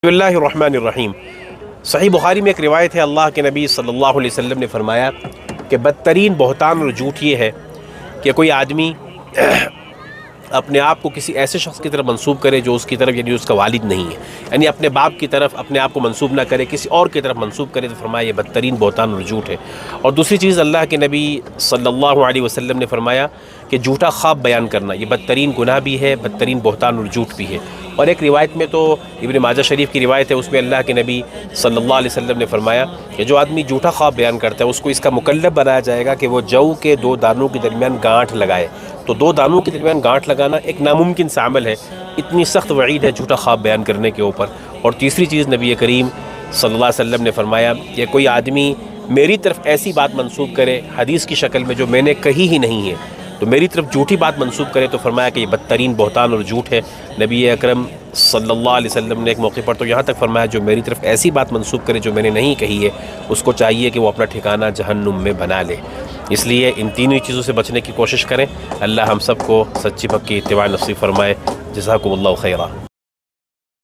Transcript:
بسم اللہ الرحمن الرحیم۔ صحیح بخاری میں ایک روایت ہے، اللہ کے نبی صلی اللہ علیہ وسلم نے فرمایا کہ بدترین بہتان اور جھوٹ یہ ہے کہ کوئی آدمی اپنے آپ کو کسی ایسے شخص کی طرف منسوب کرے جو اس کی طرف یعنی اس کا والد نہیں ہے، یعنی اپنے باپ کی طرف اپنے آپ کو منسوب نہ کرے، کسی اور کی طرف منسوب کرے، تو فرمایا یہ بدترین بہتان اور جھوٹ ہے۔ اور دوسری چیز اللہ کے نبی صلی اللہ علیہ وسلم نے فرمایا کہ جھوٹا خواب بیان کرنا یہ بدترین گناہ بھی ہے، بدترین بہتان اور جھوٹ بھی ہے۔ اور ایک روایت میں تو ابن ماجہ شریف کی روایت ہے، اس میں اللہ کے نبی صلی اللہ علیہ وسلم نے فرمایا کہ جو آدمی جھوٹا خواب بیان کرتا ہے اس کو اس کا مکلف بنایا جائے گا کہ وہ جو کے دو دانوں کے درمیان گانٹھ لگائے۔ تو دو دانوں کے درمیان گانٹھ لگانا ایک ناممکن سا عمل ہے، اتنی سخت وعید ہے جھوٹا خواب بیان کرنے کے اوپر۔ اور تیسری چیز نبی کریم صلی اللہ علیہ وسلم نے فرمایا کہ کوئی آدمی میری طرف ایسی بات منسوب کرے حدیث کی شکل میں جو میں نے کہی ہی نہیں ہے، تو میری طرف جھوٹی بات منسوب کرے، تو فرمایا کہ یہ بدترین بہتان اور جھوٹ ہے۔ نبی اکرم صلی اللہ علیہ وسلم نے ایک موقع پر تو یہاں تک فرمایا جو میری طرف ایسی بات منسوب کرے جو میں نے نہیں کہی ہے، اس کو چاہیے کہ وہ اپنا ٹھکانہ جہنم میں بنا لے۔ اس لیے ان تینوں چیزوں سے بچنے کی کوشش کریں۔ اللہ ہم سب کو سچی پکی اتباع نصیب فرمائے۔ جزاکم اللہ خیرہ۔